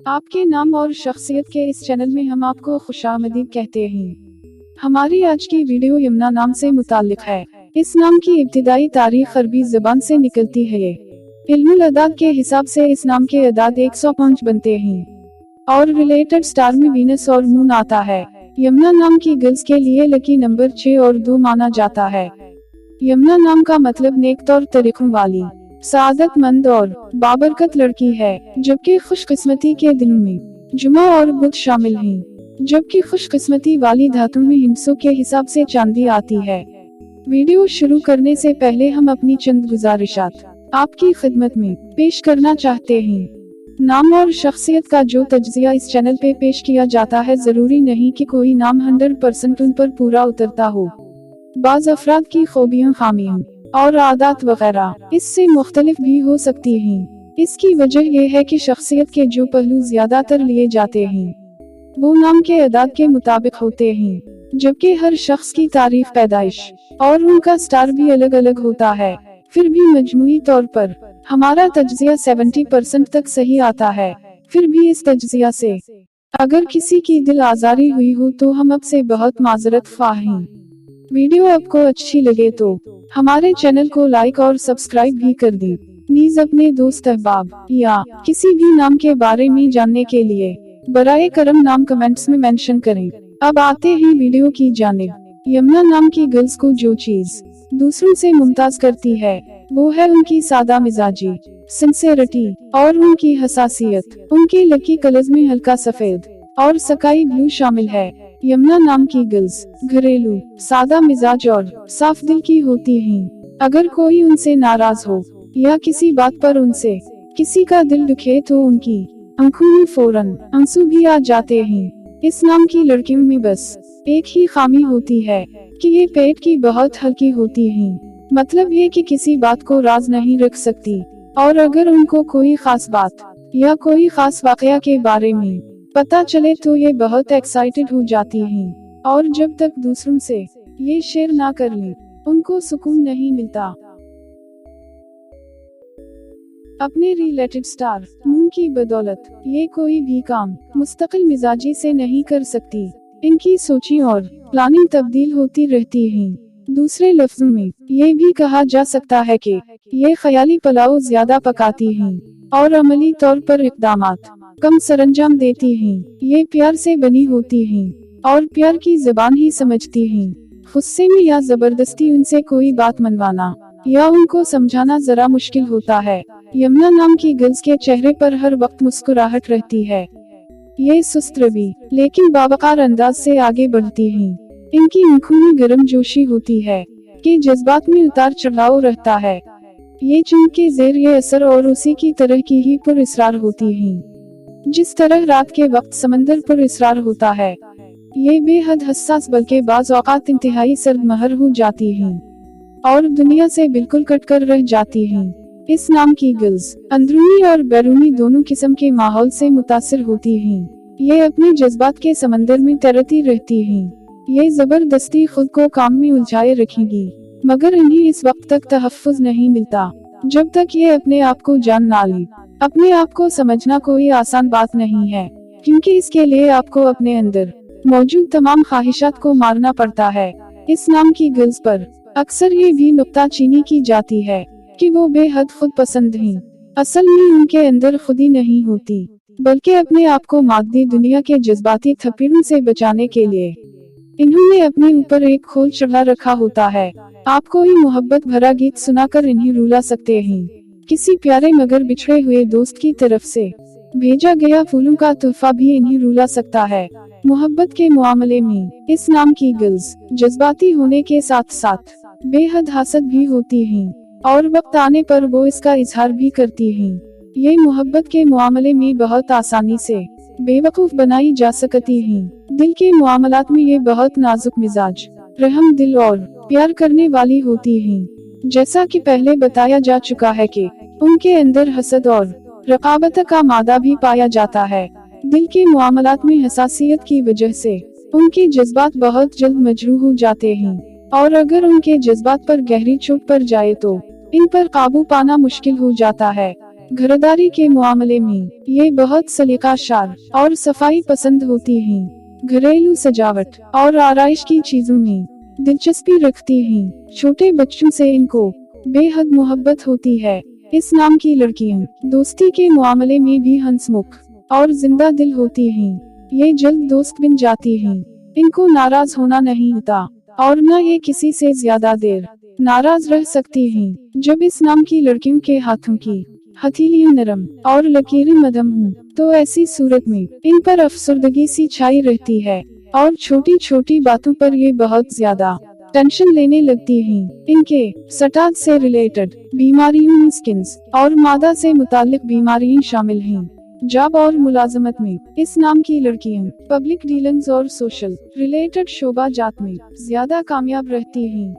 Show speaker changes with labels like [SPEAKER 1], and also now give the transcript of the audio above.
[SPEAKER 1] आपके नाम और शख्सियत के इस चैनल में हम आपको खुशामदीद कहते हैं। हमारी आज की वीडियो यमुना नाम से मुताल्लिक है। इस नाम की इब्तिदाई तारीख अरबी ज़बान से निकलती है। इल्मुल अदाद के हिसाब से इस नाम के अदाद 105 बनते हैं और रिलेटेड स्टार में वीनस और मून आता है। यमुना नाम की गर्ल्स के लिए लकी नंबर 6 और 2 माना जाता है। यमुना नाम का मतलब नेक तौर तरीकों वाली, सआदतमंद और बाबरकत लड़की है, जबकि खुशकिस्मती के दिनों में जुमा और बुध शामिल हैं, जबकि खुशकिस्मती वाली धातु में हिंसों के हिसाब से चांदी आती है। वीडियो शुरू करने से पहले हम अपनी चंद गुजारिशात आपकी खिदमत में पेश करना चाहते हैं। नाम और शख्सियत का जो तज्जिया इस चैनल पे पेश किया जाता है, जरूरी नहीं कि कोई नाम 100% उन पर पूरा उतरता हो। बाज़ अफराद की खूबियां, खामियां और आदत वगैरह इससे मुख्तलिफ भी हो सकती हैं। इसकी वजह यह है कि शख्सियत के जो पहलू ज्यादातर लिए जाते हैं वो नाम के अदाद के मुताबिक होते हैं, जबकि हर शख्स की तारीख, पैदाइश और उनका स्टार भी अलग अलग होता है। फिर भी मजमूई तौर पर हमारा तज्जिया 70% तक सही आता है। फिर भी इस तज्जिया से अगर किसी की दिल आजारी हुई हो तो हम अब से बहुत माजरत ख्वाह हैं। वीडियो आपको अच्छी लगे तो हमारे चैनल को लाइक और सब्सक्राइब भी कर दें। प्लीज अपने दोस्त, अहबाब या किसी भी नाम के बारे में जानने के लिए बराए करम नाम कमेंट्स में मेंशन करें। अब आते हैं वीडियो की जानिब। यमुना नाम की गर्ल्स को जो चीज दूसरों से मुमताज करती है वो है उनकी सादा मिजाजी, सिंसेरिटी और उनकी हसासियत। उनके लकी कलर्स में हल्का सफेद और स्काई ब्लू शामिल है। यमुना नाम की गर्ल्स घरेलू, सादा मिजाज और साफ दिल की होती हैं। अगर कोई उनसे नाराज हो या किसी बात पर उनसे किसी का दिल दुखे तो उनकी आंखों में फौरन आंसू भी आ जाते हैं। इस नाम की लड़कियों में बस एक ही खामी होती है कि ये पेट की बहुत हल्की होती हैं। मतलब ये कि किसी बात को राज नहीं रख सकती, और अगर उनको कोई खास बात या कोई खास वाकया के बारे में पता चले तो ये बहुत एक्साइटेड हो जाती हैं, और जब तक दूसरों से ये शेयर ना कर लें उनको सुकून नहीं मिलता। अपने रिलेटेड स्टार मून की बदौलत ये कोई भी काम मुस्तकिल मिजाजी से नहीं कर सकती। इनकी सोचें और प्लानिंग तब्दील होती रहती हैं। दूसरे लफ्जों में ये भी कहा जा सकता है कि ये ख्याली पुलाव ज्यादा पकाती हैं और अमली तौर पर इक़दामात कम सरंजाम देती हैं। ये प्यार से बनी होती हैं और प्यार की ज़बान ही समझती हैं। गुस्से में या जबरदस्ती उनसे कोई बात मनवाना या उनको समझाना जरा मुश्किल होता है। यमुना नाम की गर्ल्स के चेहरे पर हर वक्त मुस्कुराहट रहती है। ये सुस्त रवि लेकिन बावकार अंदाज से आगे बढ़ती हैं। इनकी आंखों में गर्म जोशी होती है कि जज्बात में उतार चढ़ाव रहता है। ये चुन के ज़ेर ये असर और उसी की तरह की ही पर इसरार होती हैं, जिस तरह रात के वक्त समंदर पर इसरार होता है। ये बेहद हसास बल्कि बाज़ औक़ात इंतहाई सर्द महर हो जाती हैं और दुनिया से बिल्कुल कट कर रह जाती हैं। इस नाम की गर्ल्स अंदरूनी और बैरूनी दोनों किस्म के माहौल से मुतासिर होती हैं। ये अपने जज्बात के समंदर में तैरती रहती हैं। ये जबरदस्ती खुद को काम में उलझाए रखेंगी, मगर इन्हें इस वक्त तक तहफ़्फ़ुज़ नहीं मिलता जब तक ये अपने आप को जान ना ले। अपने आप को समझना कोई आसान बात नहीं है, क्योंकि इसके लिए आपको अपने अंदर मौजूद तमाम ख्वाहिशात को मारना पड़ता है। इस नाम की गर्ल्स पर अक्सर ये भी नुक्ताचीनी की जाती है कि वो बेहद खुद पसंद हैं। असल में उनके अंदर खुदी नहीं होती, बल्कि अपने आप को मादी दुनिया के जज्बाती थपेड़ों से बचाने के लिए इन्होंने अपने ऊपर एक खोल चढ़ा रखा होता है। आप कोई मोहब्बत भरा गीत सुनाकर इन्हें रुला सकते हैं। किसी प्यारे मगर बिछड़े हुए दोस्त की तरफ से भेजा गया फूलों का तोहफा भी इन्हें रुला सकता है। मोहब्बत के मामले में इस नाम की गर्ल्स जज्बाती होने के साथ साथ बेहद हासद भी होती हैं, और वक्त आने पर वो इसका इजहार भी करती हैं। ये मोहब्बत के मामले में बहुत आसानी से बेवकूफ बनाई जा सकती हैं। दिल के मामलात में ये बहुत नाजुक मिजाज, रहम दिल और प्यार करने वाली होती हैं। जैसा कि पहले बताया जा चुका है कि उनके अंदर हसद और रकाबत का मादा भी पाया जाता है। दिल के मामलात में हसासियत की वजह से उनके जज्बात बहुत जल्द मजरूह हो जाते हैं, और अगर उनके जज्बात पर गहरी चोट पड़ जाए तो इन पर काबू पाना मुश्किल हो जाता है। घरदारी के मामले में ये बहुत सलीकाशार और सफाई पसंद होती हैं। घरेलू सजावट और आराइश की चीजों में दिलचस्पी रखती हैं। छोटे बच्चों से इनको बेहद मोहब्बत होती है। इस नाम की लड़कियां दोस्ती के मामले में भी हंसमुख और जिंदा दिल होती हैं। ये जल्द दोस्त बन जाती हैं। इनको नाराज होना नहीं होता और न ये किसी से ज्यादा देर नाराज रह सकती हैं। जब इस नाम की लड़कियों के हाथों की हथेलियां नरम और लकीरें मध्यम हों, तो ऐसी सूरत में इन पर अफसरदगी सी छाई रहती है और छोटी छोटी बातों पर ये बहुत ज्यादा टेंशन लेने लगती हैं। इनके सटाद से रिलेटेड बीमारियों में स्किन्स और मादा से मुताल्लिक बीमारियां शामिल हैं। जॉब और मुलाजमत में इस नाम की लड़कियां पब्लिक डीलिंग्स और सोशल रिलेटेड शोबा जात में ज्यादा कामयाब रहती हैं।